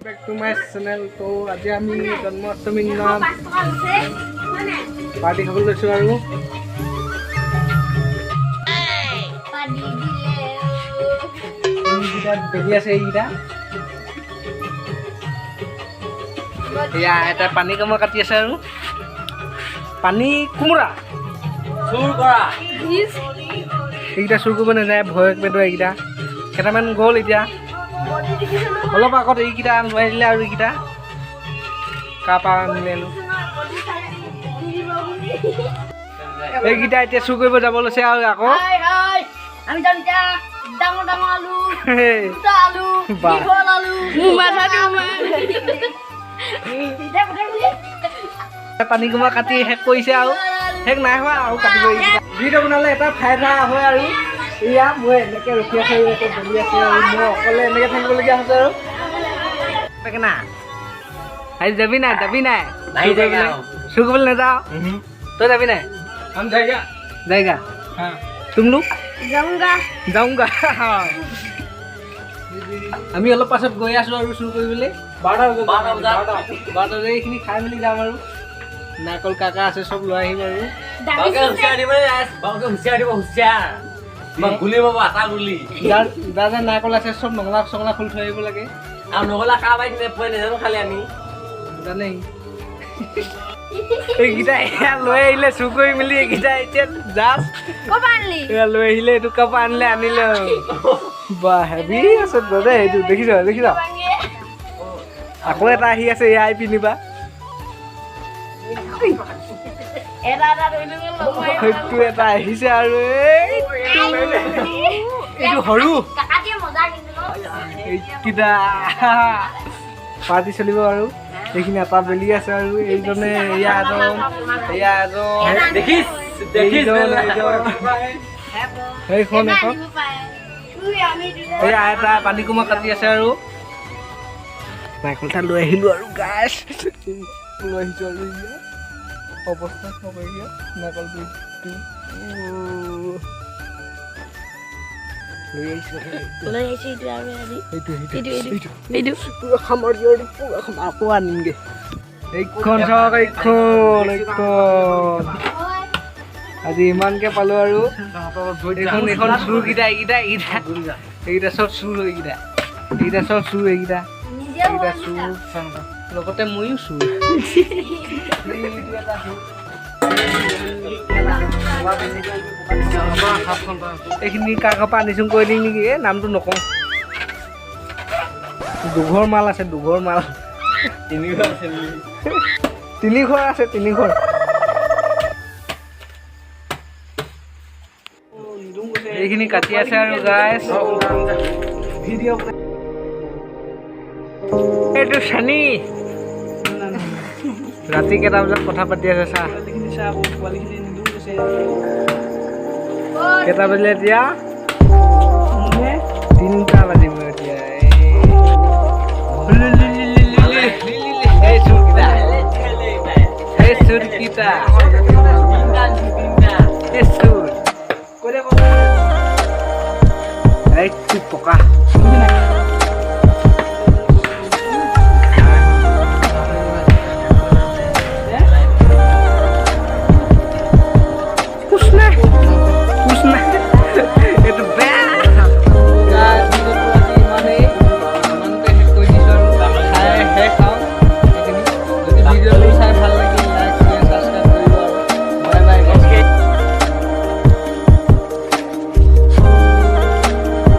Back to my channel. তো আজি আমি জন্মাষ্টমীৰ নাম পাৰ্টি খাবলৈ লৈছোঁ আৰু এইকেইটা বেলি আছে এইকেইটা এয়া এটা পানী কামোৰা কাটি আছে আৰু পানী কোমোৰা চুৰ কৰা এইকেইটা চুৰ কৰিব নাযায় ভয়ক পেটোৱা এইকেইটা কেইটামান গ'ল এতিয়া অলপ আগত এইকেইটা লৈ দিলে আৰু এইকেইটা কাপা আনিলে এইকেইটা এতিয়া চুৰ কৰিব যাব লৈছে আৰু আকৌ আমি যাম এতিয়া ডাঙৰ ডাঙৰ আলু দুটা আলু দীঘল আলু মাথা পানী কোমোৰা কাটি শেষ কৰিছে আৰু শেষ নাই হোৱা আৰু কাটিব ভিডিঅ' বনালে এটা ফাইদা হয় আৰু এয়া মই এনেকৈ ৰখি আছোঁ ইয়াতে বহি আছোঁ আৰু মই অকলে এনেকৈ থাকিবলগীয়া হৈছে আৰু তাকে না আজি যাবি নাই চুৰ কৰিবলৈ নাযাওঁ তই যাবি নাই যায়গা তুম লোক যাওঁগা আমি অলপ পাছত গৈ আছোঁ আৰু চুৰ কৰিবলৈ 12 এইখিনি খাই মেলি যাম আৰু নাৰিকল কাকা আছে চব লৈ আহিম আৰু দাদা নাৰিকল আছে চব নঙলা চঙলা খুলি থৈ আহিব লাগে আৰু নগলা কা বাই নেপোৱা নেজানো খালি আমি জানে এইকেইটা এয়া লৈ আহিলে চুৰ কৰি মেলি এইকেইটা এতিয়া জাষ্ট এয়া লৈ আহিলে এইটো কাপ আনিলে আনিলে বা হেভি আছে দাদা এইটো দেখিছ আকৌ এটা আহি আছে এয়া আহি পিন্ধিবা সেইটো এটা আহিছে আৰু এইটো সৰু এইকেইটা পাৰ্টি চলিব আৰু এইখিনি এটা বেলি আছে আৰু এইজনে এয়া সেইখন এখন এয়া এটা পানী কোমোৰা কাটি আছে আৰু নাৰিকল এটা লৈ আহিলোঁ আৰু গাছ লৈ আহিছোঁ আৰু অৱস্থা হ'ব এতিয়া নাৰিকল আকৌ আনিমগে এইখন চাওক এইখন আজি ইমানকে পালো আৰু এইখন চুৰকেইটা এইকেইটা চব চুৰ এইকেইটা চব চুৰ এইকেইটা চুৰ লগতে ময়ো চুৰ এইখিনি কাকা পানী চুং কৰি দিম নেকি নামটো নকওঁ দুঘৰ মাল আছে তিনি ঘৰ আছে এইখিনি কাটি আছে আৰু গাইছ ভিডিঅ' এইটো চানি ৰাতি কেইটা বজাত কথা পাতি আছে চা কেইটা বাজিলে এতিয়া 3টা বাজিব এতিয়া পকা